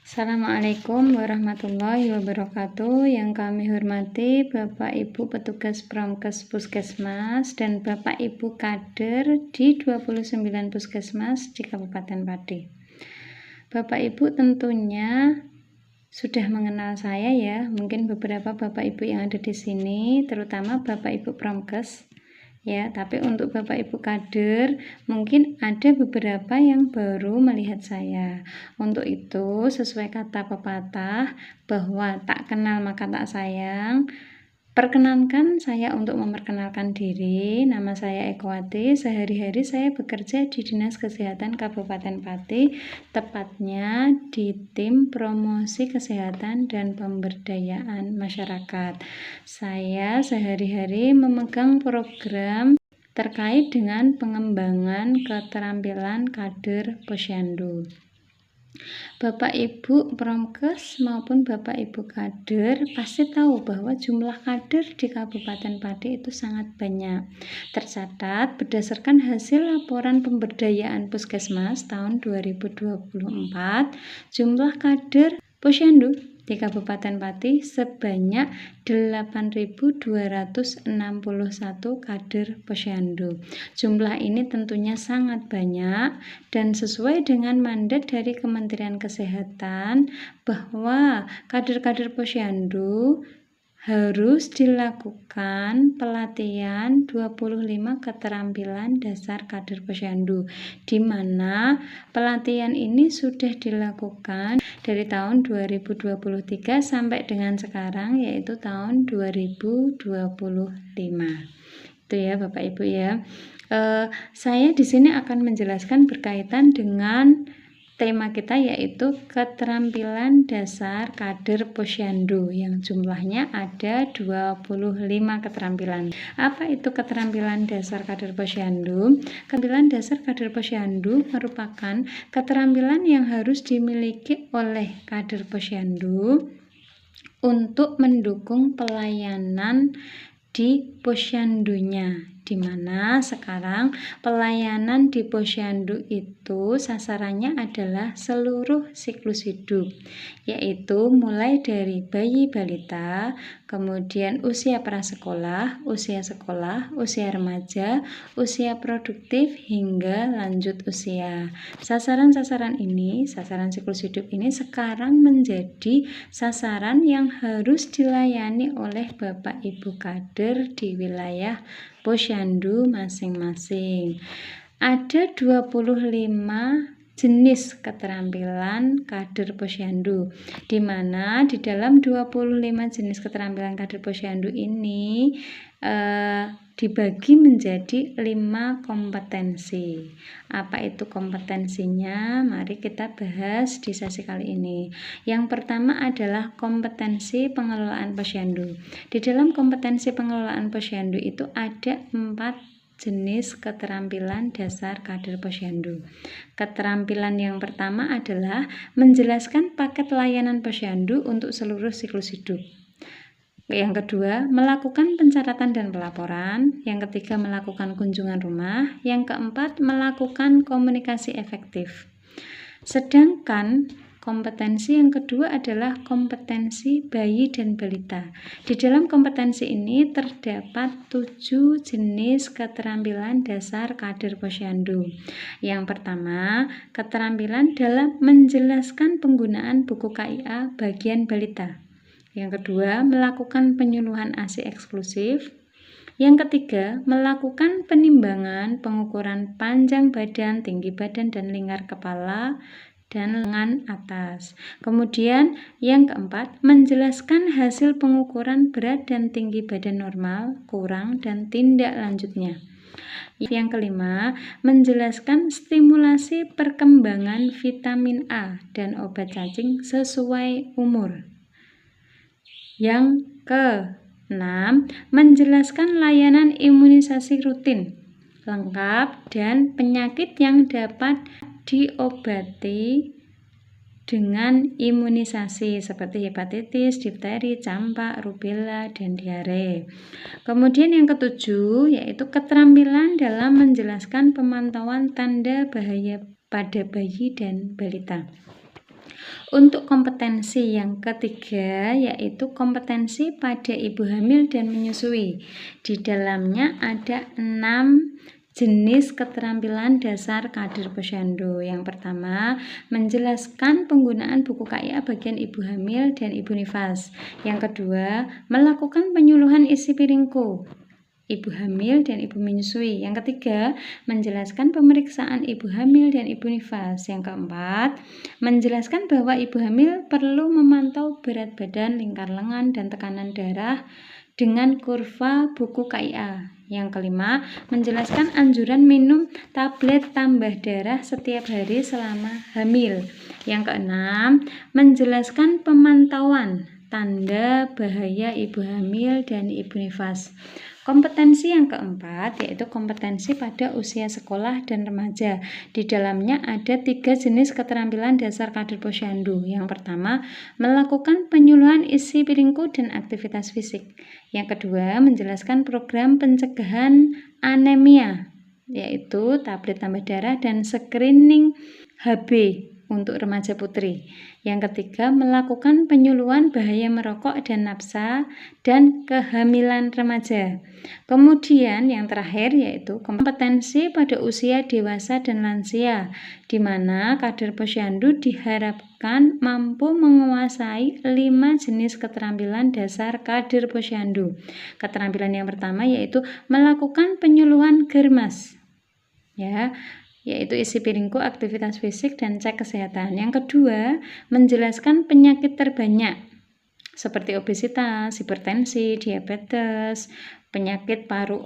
Assalamualaikum warahmatullahi wabarakatuh. Yang kami hormati Bapak Ibu petugas Promkes Puskesmas dan Bapak Ibu kader di 29 Puskesmas di Kabupaten Pati. Bapak Ibu tentunya sudah mengenal saya ya. Mungkin beberapa Bapak Ibu yang ada di sini, terutama Bapak Ibu Promkes ya, tapi untuk Bapak Ibu kader mungkin ada beberapa yang baru melihat saya. Untuk itu, sesuai kata pepatah bahwa tak kenal maka tak sayang, perkenankan saya untuk memperkenalkan diri. Nama saya Ekowati. Sehari-hari saya bekerja di Dinas Kesehatan Kabupaten Pati, tepatnya di tim promosi kesehatan dan pemberdayaan masyarakat. Saya sehari-hari memegang program terkait dengan pengembangan keterampilan kader posyandu. Bapak Ibu Promkes maupun Bapak Ibu kader pasti tahu bahwa jumlah kader di Kabupaten Pati itu sangat banyak. Tercatat berdasarkan hasil laporan pemberdayaan Puskesmas tahun 2024, jumlah kader posyandu di Kabupaten Pati sebanyak 8.261 kader posyandu. Jumlah ini tentunya sangat banyak dan sesuai dengan mandat dari Kementerian Kesehatan bahwa kader-kader posyandu harus dilakukan pelatihan 25 keterampilan dasar kader posyandu, di mana pelatihan ini sudah dilakukan dari tahun 2023 sampai dengan sekarang, yaitu tahun 2025. Itu ya Bapak Ibu ya. Saya di sini akan menjelaskan berkaitan dengan tema kita, yaitu keterampilan dasar kader posyandu yang jumlahnya ada 25 keterampilan. Apa itu keterampilan dasar kader posyandu? Keterampilan dasar kader posyandu merupakan keterampilan yang harus dimiliki oleh kader posyandu untuk mendukung pelayanan di posyandunya, di mana sekarang pelayanan di posyandu itu sasarannya adalah seluruh siklus hidup, yaitu mulai dari bayi balita, kemudian usia prasekolah, usia sekolah, usia remaja, usia produktif, hingga lanjut usia. Sasaran-sasaran ini, sasaran siklus hidup ini sekarang menjadi sasaran yang harus dilayani oleh Bapak Ibu kader di wilayah posyandu masing-masing. Ada 25 jenis keterampilan kader posyandu, di mana di dalam 25 jenis keterampilan kader posyandu ini dibagi menjadi 5 kompetensi. Apa itu kompetensinya? Mari kita bahas di sesi kali ini. Yang pertama adalah kompetensi pengelolaan posyandu. Di dalam kompetensi pengelolaan posyandu itu ada 4 jenis keterampilan dasar kader posyandu. Keterampilan yang pertama adalah menjelaskan paket layanan posyandu untuk seluruh siklus hidup. Yang kedua, melakukan pencaratan dan pelaporan. Yang ketiga, melakukan kunjungan rumah. Yang keempat, melakukan komunikasi efektif. Sedangkan kompetensi yang kedua adalah kompetensi bayi dan balita. Di dalam kompetensi ini terdapat 7 jenis keterampilan dasar kader posyandu. Yang pertama, keterampilan dalam menjelaskan penggunaan buku KIA bagian balita. Yang kedua, melakukan penyuluhan ASI eksklusif. Yang ketiga, melakukan penimbangan pengukuran panjang badan, tinggi badan, dan lingkar kepala dan lengan atas. Kemudian yang keempat, menjelaskan hasil pengukuran berat dan tinggi badan normal, kurang, dan tindak lanjutnya. Yang kelima, menjelaskan stimulasi perkembangan vitamin A dan obat cacing sesuai umur. Yang keenam, menjelaskan layanan imunisasi rutin, lengkap, dan penyakit yang dapat diobati dengan imunisasi seperti hepatitis, difteri, campak, rubella, dan diare. Kemudian yang ketujuh yaitu keterampilan dalam menjelaskan pemantauan tanda bahaya pada bayi dan balita. Untuk kompetensi yang ketiga yaitu kompetensi pada ibu hamil dan menyusui. Di dalamnya ada 6 jenis keterampilan dasar kader posyandu. Yang pertama, menjelaskan penggunaan buku KIA bagian ibu hamil dan ibu nifas. Yang kedua, melakukan penyuluhan isi piringku, ibu hamil dan ibu menyusui. Yang ketiga, menjelaskan pemeriksaan ibu hamil dan ibu nifas. Yang keempat, menjelaskan bahwa ibu hamil perlu memantau berat badan, lingkar lengan, dan tekanan darah dengan kurva buku KIA. Yang kelima, menjelaskan anjuran minum tablet tambah darah setiap hari selama hamil. Yang keenam, menjelaskan pemantauan tanda bahaya ibu hamil dan ibu nifas. Kompetensi yang keempat yaitu kompetensi pada usia sekolah dan remaja. Di dalamnya ada 3 jenis keterampilan dasar kader posyandu. Yang pertama, melakukan penyuluhan isi piringku dan aktivitas fisik. Yang kedua, menjelaskan program pencegahan anemia, yaitu tablet tambah darah dan screening HB untuk remaja putri. Yang ketiga, melakukan penyuluhan bahaya merokok dan nafsa dan kehamilan remaja. Kemudian yang terakhir yaitu kompetensi pada usia dewasa dan lansia, di mana kader posyandu diharapkan mampu menguasai 5 jenis keterampilan dasar kader posyandu. Keterampilan yang pertama yaitu melakukan penyuluhan germas, yaitu isi piringku, aktivitas fisik, dan cek kesehatan. Yang kedua, menjelaskan penyakit terbanyak seperti obesitas, hipertensi, diabetes, penyakit paru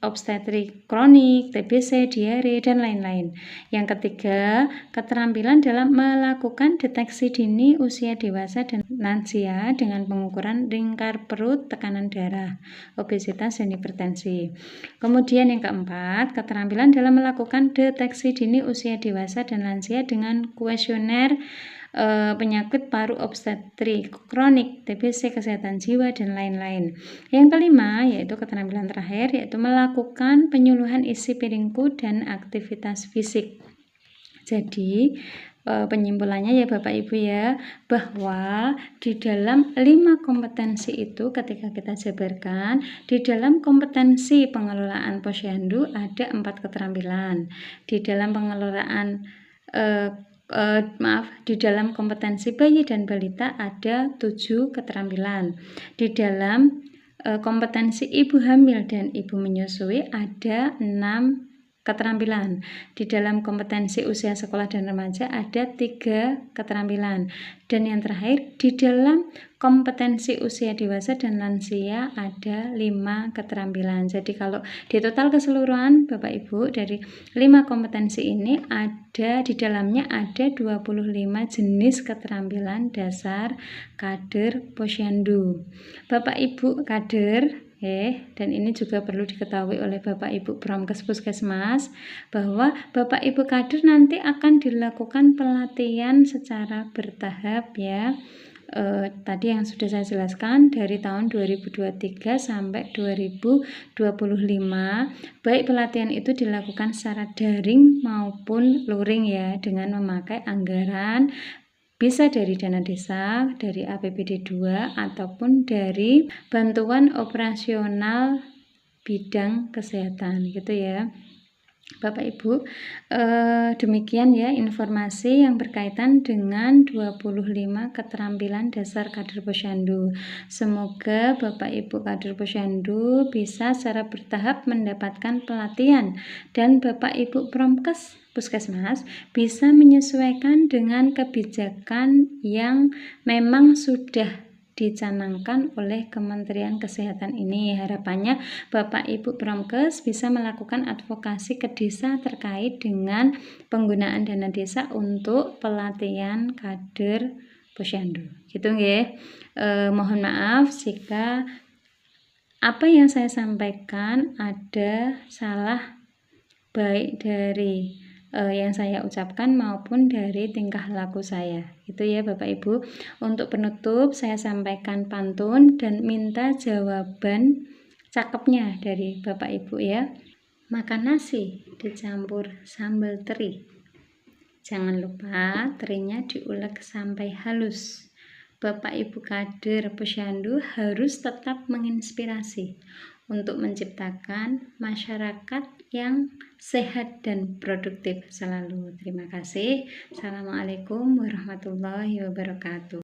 obstetrik kronik, TBC, diare, dan lain-lain. Yang ketiga, keterampilan dalam melakukan deteksi dini usia dewasa dan lansia dengan pengukuran lingkar perut, tekanan darah, obesitas, dan hipertensi. Kemudian yang keempat, keterampilan dalam melakukan deteksi dini usia dewasa dan lansia dengan kuesioner penyakit paru obstetrik kronik, TBC, kesehatan jiwa, dan lain-lain. Yang kelima yaitu keterampilan terakhir yaitu melakukan penyuluhan isi piringku dan aktivitas fisik. Jadi penyimpulannya ya Bapak Ibu ya, bahwa di dalam 5 kompetensi itu ketika kita jabarkan, di dalam kompetensi pengelolaan posyandu ada 4 keterampilan. Di dalam pengelolaan di dalam kompetensi bayi dan balita ada 7 keterampilan. Di dalam kompetensi ibu hamil dan ibu menyusui ada 6 keterampilan. Di dalam kompetensi usia sekolah dan remaja ada 3 keterampilan. Dan yang terakhir, di dalam kompetensi usia dewasa dan lansia ada 5 keterampilan. Jadi kalau di total keseluruhan Bapak Ibu dari 5 kompetensi ini ada di dalamnya ada 25 jenis keterampilan dasar kader posyandu. Bapak Ibu kader, dan ini juga perlu diketahui oleh Bapak Ibu Promkes Puskesmas bahwa Bapak Ibu kader nanti akan dilakukan pelatihan secara bertahap ya. Tadi yang sudah saya jelaskan dari tahun 2023 sampai 2025, baik pelatihan itu dilakukan secara daring maupun luring ya, dengan memakai anggaran bisa dari dana desa, dari APBD 2 ataupun dari bantuan operasional bidang kesehatan gitu ya. Bapak Ibu, demikian ya informasi yang berkaitan dengan 25 keterampilan dasar kader posyandu. Semoga Bapak Ibu kader posyandu bisa secara bertahap mendapatkan pelatihan dan Bapak Ibu Promkes Puskesmas bisa menyesuaikan dengan kebijakan yang memang sudah dicanangkan oleh Kementerian Kesehatan ini. Harapannya Bapak Ibu Promkes bisa melakukan advokasi ke desa terkait dengan penggunaan dana desa untuk pelatihan kader posyandu. Gitu nggih. Mohon maaf jika apa yang saya sampaikan ada salah baik dari yang saya ucapkan maupun dari tingkah laku saya. Itu ya Bapak Ibu. Untuk penutup saya sampaikan pantun dan minta jawaban cakepnya dari Bapak Ibu ya. Makan nasi dicampur sambal teri, Jangan lupa terinya diulek sampai halus. Bapak Ibu kader Posyandu harus tetap menginspirasi untuk menciptakan masyarakat yang sehat dan produktif selalu. Terima kasih. Assalamualaikum warahmatullahi wabarakatuh.